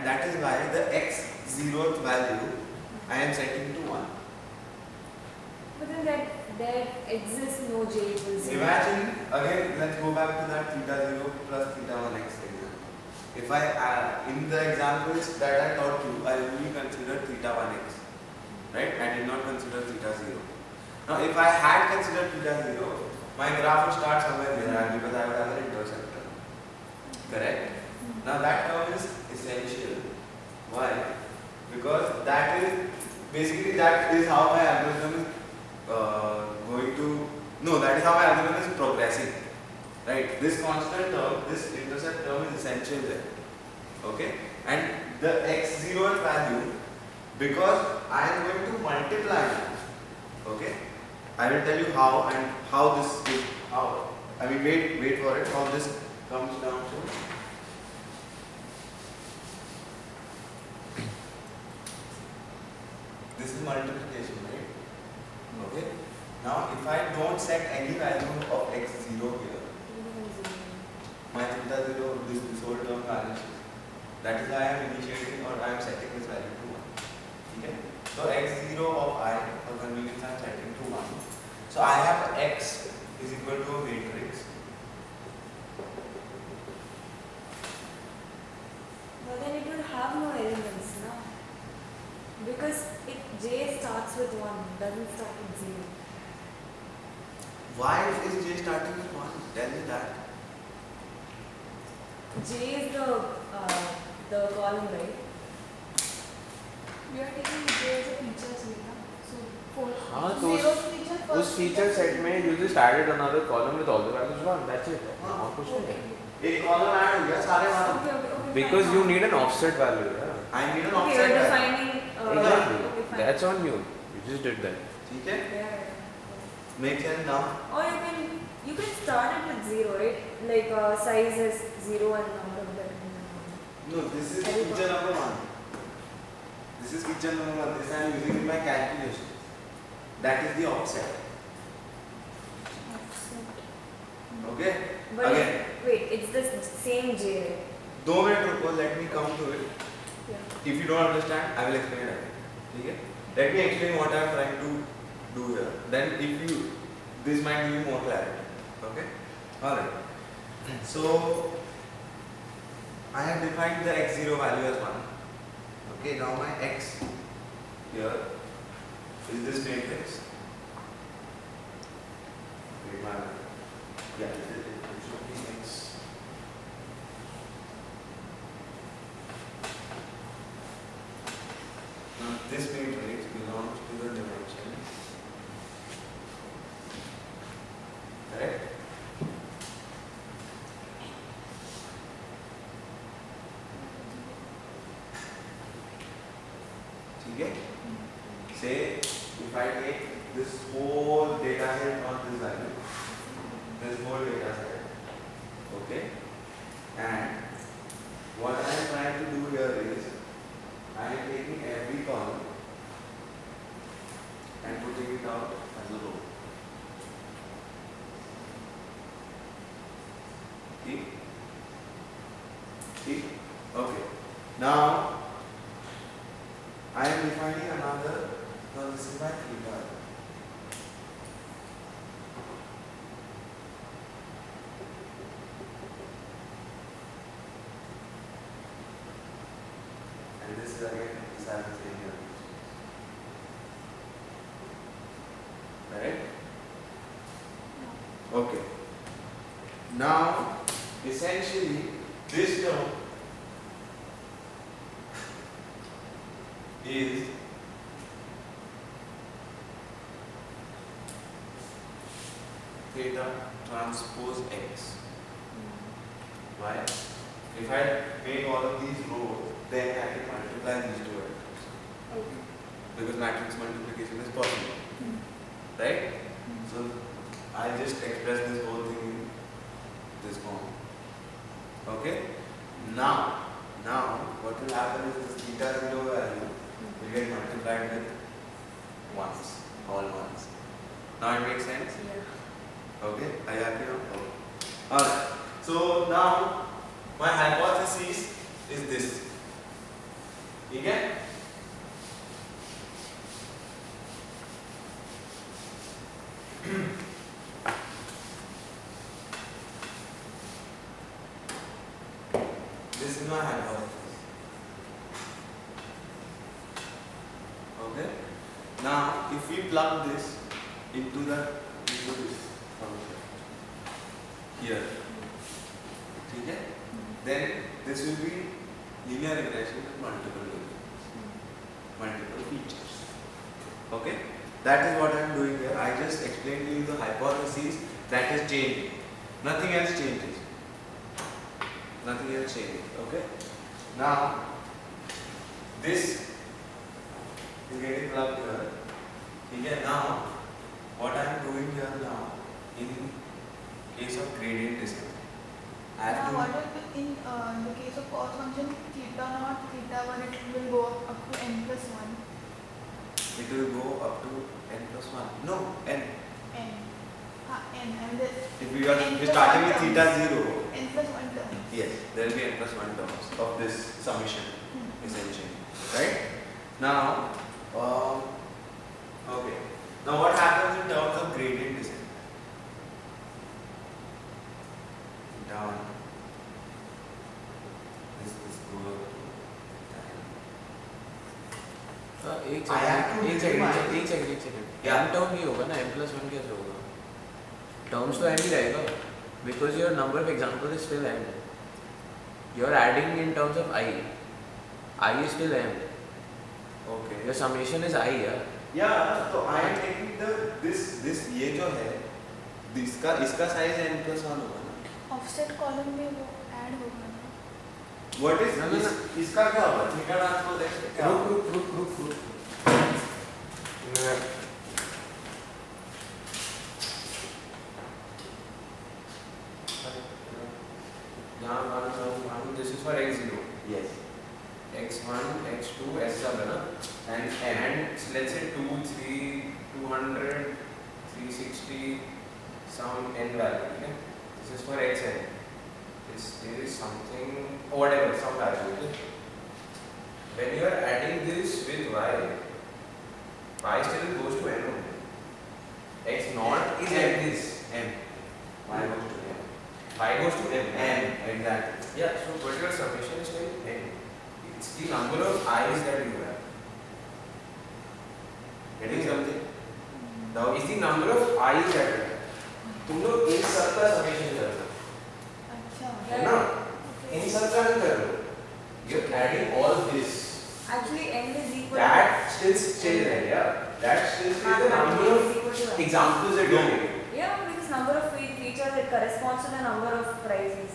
that is why the x0th value I am setting to 1. But then there exists no j equals 0. Imagine, again, let's go back to that theta 0 plus theta 1 x example. If I, in the examples that I taught you, I only considered theta 1 x, right? I did not consider theta 0. Now, if I had considered theta 0, my graph would start somewhere here because I would have an interceptor. Correct? Now, that term is essential. Why? Because that is, basically that is how my algorithm is that is how my algorithm is progressing. Right? This constant term, this intercept term is essential there. Okay? And the x0th value, because I am going to multiply now. Okay? I will tell you how and how this is, how, I mean wait for it, how this comes down to. This is multiplication, right? Okay? Now, if I don't set any value of x0 here, my theta 0, this whole term vanishes. That is why I am initiating or I am setting this value to 1. Okay? So, x0 of I, for convenience, I am setting to 1. So, I have x is equal to a matrix. But then it will have no elements now. Because j starts with 1, doesn't start with 0. Why is j starting with 1? Tell me that. J is the column, right? We are taking j as a feature set ना. So for हाँ तो उस feature set में you just added another column with all the values 1. That's it. और कुछ नहीं है. एक column add हो गया सारे मान. Okay, Because you need an offset value. Yeah. I need an okay, offset you're value. defining. Exactly. Okay, fine. That's on you. You just did that. ठीक है? Yeah. Make sense now? Or you can start it with 0, right? Like size is 0 and number of that. No, this is feature number 1. This is feature number 1. This I am using in my calculation. That is the offset. Okay? But Again. wait, it's the same j, right? 2 minutes रुको, let me come to it. Yeah. If you don't understand, I will explain it. ठीक है? Let me explain what I am trying to do here. Then if you, this might give you more clarity. Okay? Alright. So, I have defined the x0 value as 1. Okay, now my x here is this matrix. Okay, yeah, it should be x. Now this matrix belongs to the dimension. Correct? Okay? Say if I take this whole data set on this value, this whole data set, okay, and what I am trying to do here is I am taking every column and putting it out as a row. See? Okay. Now I am defining another. Now this is my theta. And this is again this I am saying here. Right? Okay. Now essentially this term is theta transpose x. Why? If I make all of these rows, then I can multiply these two vectors. Okay. Because matrix multiplication is possible. Right? So I just express this whole thing in this form. Okay? Now what will happen is this theta 0 value will get multiplied with ones, all ones. Now it makes sense? Yeah. Okay? Are you happy now? Okay. Alright. So now my hypothesis is this. ठीक है? This is my hypothesis. Okay? Now, if we plug this into this function here, okay? Then this will be linear regression with multiple features. Okay? That is what I am doing here. I just explained to you the hypothesis that is changing. Nothing else changes. Nothing else changes. Okay? Now, this is getting plugged here. Okay? Now, what I am doing here now, in case of gradient descent, I have Now, to. what will be in the case of cos function theta naught, theta 1, it will go up to n plus 1. It will go up to n plus 1. No, n. N. N. And the If we are n plus starting 1 with terms. theta 0, N plus 1 term. yes, there will be n plus 1 terms of this summation, essentially. Right? Now, okay. Now, what happens in terms of gradient descent? Down. This goes up to एक I have to second Yeah. m term ही होगा ना m plus 1 कैसे होगा terms तो n ही रहेगा because your number of example is still m you are adding in terms of I is still m Okay. your summation is I yeah Yeah, so I am taking this ये जो है इसका size n plus 1 होगा ना. Offset column में वो add होगा ना. What is No, no, no. इसका क्या होगा? थीटा ट्रांसपोज x क्या होगा? रुक यहाँ this is for x0 Yes. x1 x2 ऐसे सब है ना and let's say 2 3 200 360 some n value okay this is for xn this is something whatever some value okay when you are adding this with y still goes to n only x naught is at this m. Y goes to m. y goes to m M, exactly. yeah so but your summation is still n it's the number of i's that you have Getting something? is the number of i's that you have तुम लोग इन सब का summation कर रहे अच्छा. हो ना इन सब का नहीं कर रहे हो you're adding all this Actually, n is equal that still stays there yeah that still stays the number of examples that you No. have Yeah, because number of features it corresponds to the number of prices.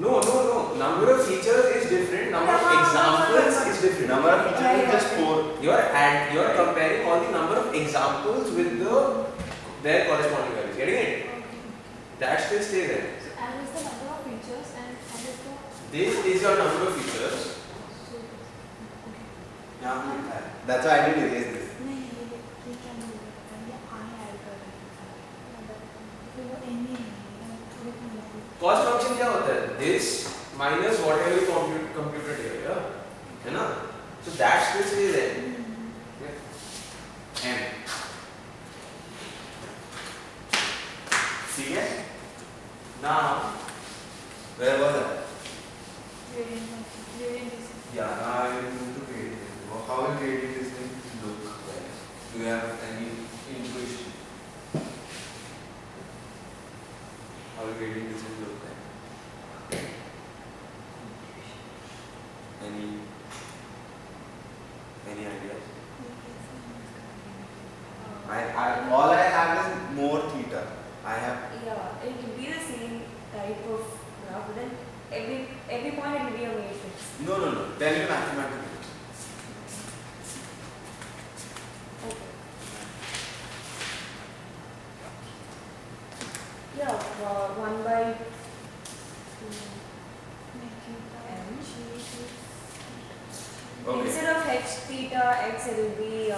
no number of features is different number of examples is different Number of features is just 4. you are comparing all the number of examples with their corresponding values getting it that still stays there So n is the number of features and n is the. this is your number of features So okay. यहाँ पे लिखा है. That's why I didn't erase this. नहीं ये क्या नहीं होगा ये I ऐड कर रहे हैं. तो वो n ही है थोड़े को. cost function क्या होता है this minus whatever you computed here yeah है ना so that still stays there M. ठीक है? Now, where was I? Gradient is. Yeah, now I will move to gradient descent. How will gradient descent look like? Do you have any intuition? How will gradient descent look like? Any ideas? All I have is more theta. I have. Yeah, it will be the same type of graph, but then every point it will be a matrix. No. Tell me mathematically. Okay. Yeah, 1 by 2 m. Okay. Instead of h theta x, it will be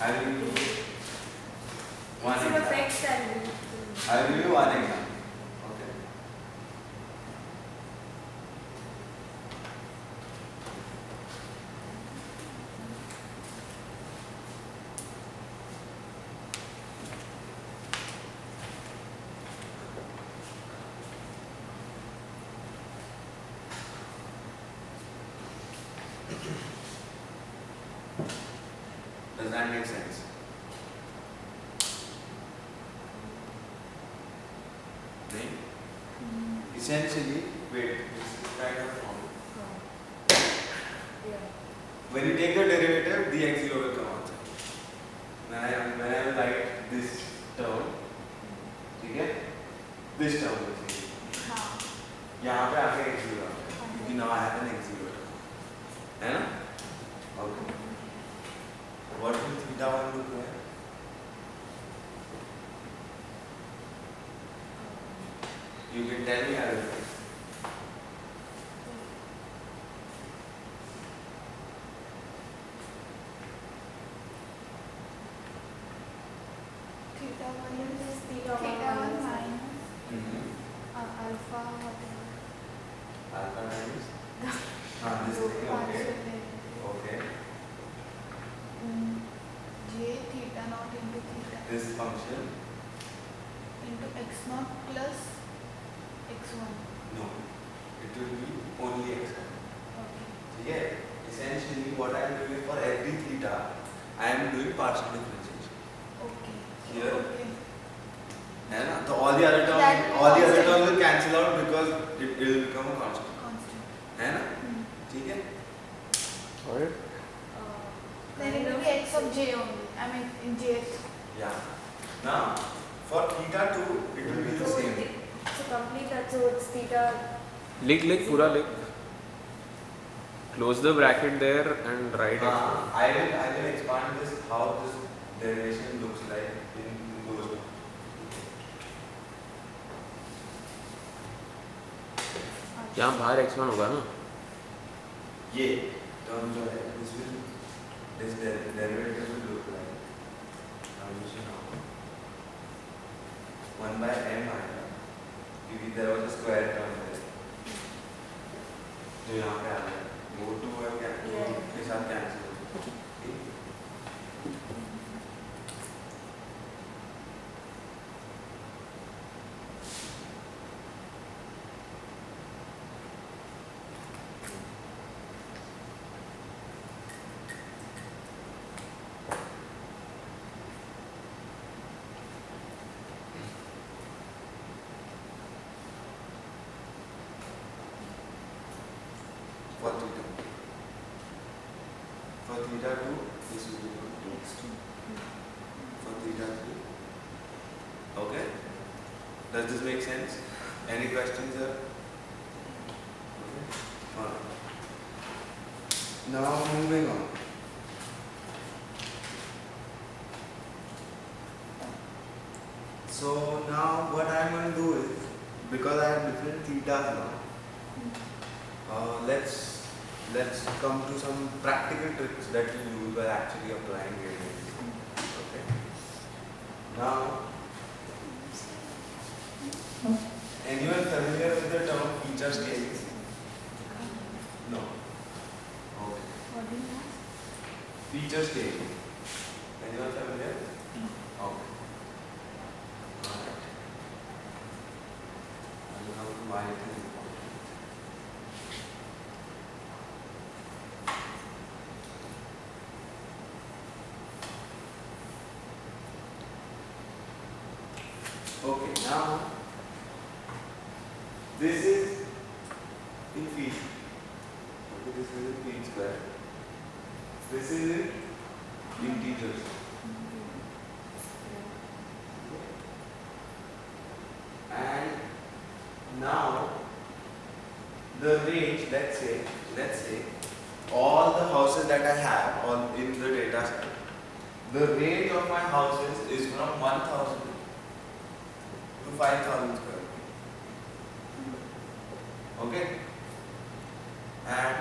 I will do one instead of example. x, I will do. I will give you one example. Okay. that make sense? Right? Essentially, wait, this is kind of wrong. Yeah. When you take the derivative, the x0 will come outside. When I will write this term, ठीक है? This term will be. हाँ यहाँ पे आके x0 आता है, क्योंकि now I have an x0 term, है ना? Okay. What will theta 1 look like? You can tell me, I will write. theta 1 is Theta theta 1 1 minus alpha whatever. Alpha times. This thing, okay. Okay. J theta naught into theta This function. into x naught plus x1. No. It will be only x1. Okay. Okay. Essentially, what I am doing for every theta, I am doing partial differentiation. Okay. Here. Okay. है ना? तो all the other terms, That all the other constant. terms will cancel out because it will become a constant. Constant. है ना? ठीक है? Alright. Then it will be x of j only. I mean in jth. Yeah. Now, for theta 2, it will be the same. So complete that. So it's theta. लिख पूरा लिख. Close the bracket there and write it. I will expand this how this derivation looks like in those terms. यहाँ बाहर x1 होगा ना? ये term जो है, this derivative will look like, I'm using now 1 by m आएगा, क्योंकि there was a square term there, जो यहाँ पे आ गया, वो 2 है क्या के साथ cancel हो गया, ठीक? For theta. For theta 2, this will be x2. For theta 3. Okay? Does this make sense? Any questions here? Okay. Alright. Now moving on. So now what I'm going to do is, because I have different thetas now, let's come to some practical tricks that you use by actually applying gradients. Okay. Now, anyone familiar with the term feature scaling? No. Okay. What do you ask? Feature scaling. Anyone familiar? Okay. Alright. I will have to why it is important. Okay, now this is in feet. Okay, this is in feet square. This is in integers. And now the range, let's say all the houses that I have on in the data set, the range of my houses is from 1000 to 5000 square feet. Okay? And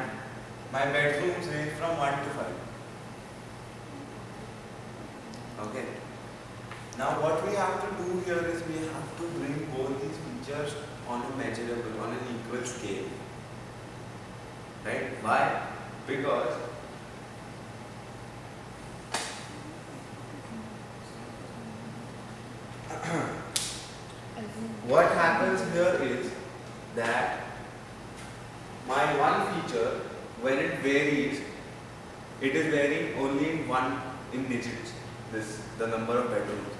my bedrooms range from 1 to 5. Okay? Now what we have to do here is we have to bring both these features on a measurable, on an equal scale. Right? Why? Because what happens here is that my one feature, when it varies, it is varying only in one in digits, the number of bedrooms.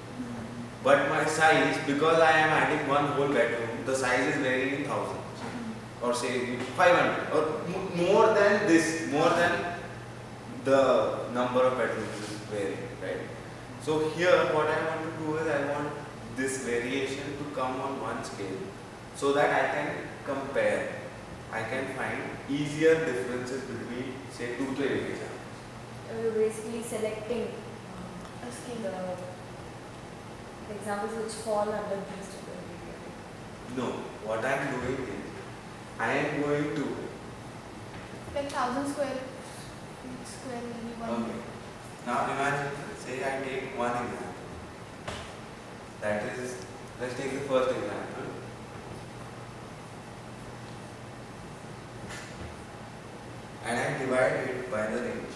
But my size, because I am adding one whole bedroom, the size is varying in thousands, or say 500, or more than this, more than the number of bedrooms is varying, right? So here, what I want to do is I want this variation to come on one scale, so that I can compare. I can find easier differences between, say, two to eight examples. You're basically selecting A scale. the examples which fall under these two criteria. No, what I am doing is, I am going to, Like 1,000 square feet square will be one. okay, now imagine, say I take one example. That is, let's take the first example. And I divide it by the range.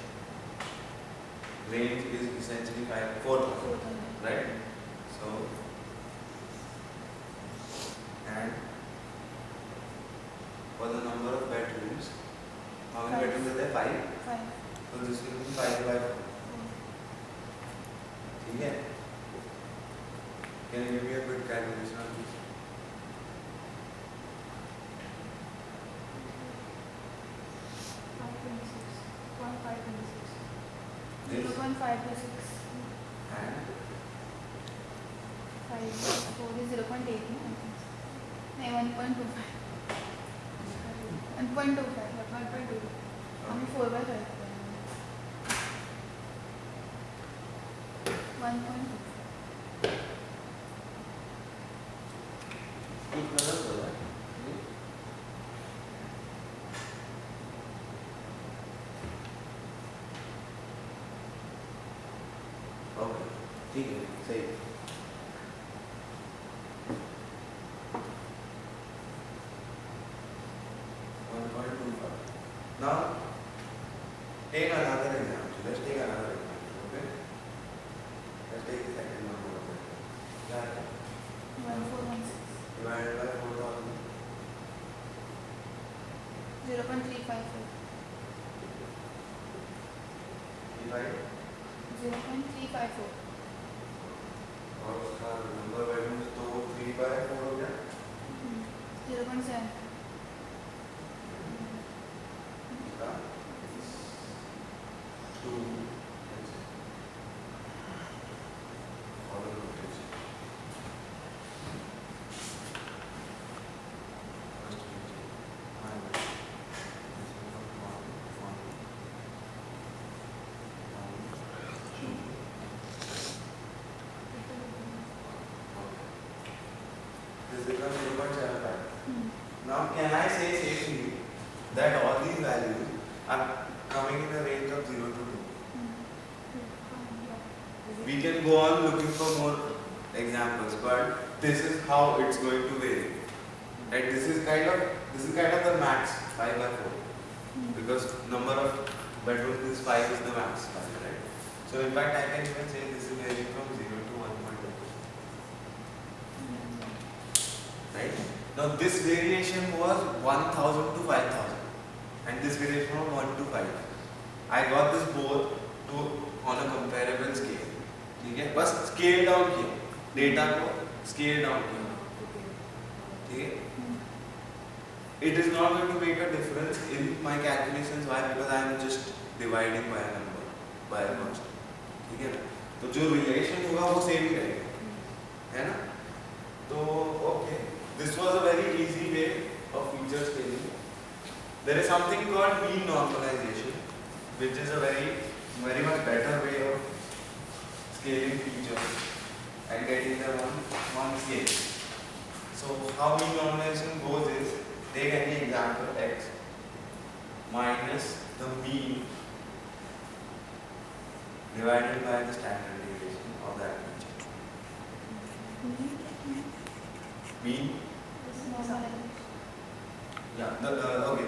Range is essentially 4,000, 4,000. right? So, and for the number of bedrooms, how many Five. bedrooms are there? 5. 5. So this will be 5 by 4. Yeah. Can you give me a quick calculation on this? This 0.526. and 5 by 4 is 0.8. No, 1.25. 1.25. 1.2. How many 4 by 5? 1.2. कितना होगा? Okay, ठीक है, सही। 1.25. Now, take another example. Let's take another example, okay? Let's take the second number of it. Yeah, 1416. divided by 4,000. 0.354. Divide. 0.354. और उसका number values तो 3 by 4 हो गया। 0.7. उसका 2 और rotation. This becomes 0.75. Now, can I say safely that all these values are coming in a range of 0 to 2? We can go on looking for more examples, but this is how it's going to vary. Right? This is kind of the max 5 by 4, because number of bedrooms is 5 is the max value, right? So in fact, I can even say this is varying from 0 to 1.2. Right? Now this variation was 1,000 to 5,000, and this variation was 1 to 5. I got this both to on a comparable scale. ठीक है? बस scale down किया, data को scale down किया. ठीक है? It is not going to make a difference in my calculations. Why? Because I am just dividing by a number, by a constant. ठीक है ना? तो जो relation होगा वो same ही रहेगा, है ना? तो okay, this was a very easy way of feature scaling. There is something called mean normalization, which is a very much better way of scaling features and getting them on one scale. So how mean normalization goes is, take any example x minus the mean divided by the standard deviation of that feature. Mean, This is normal. yeah, okay.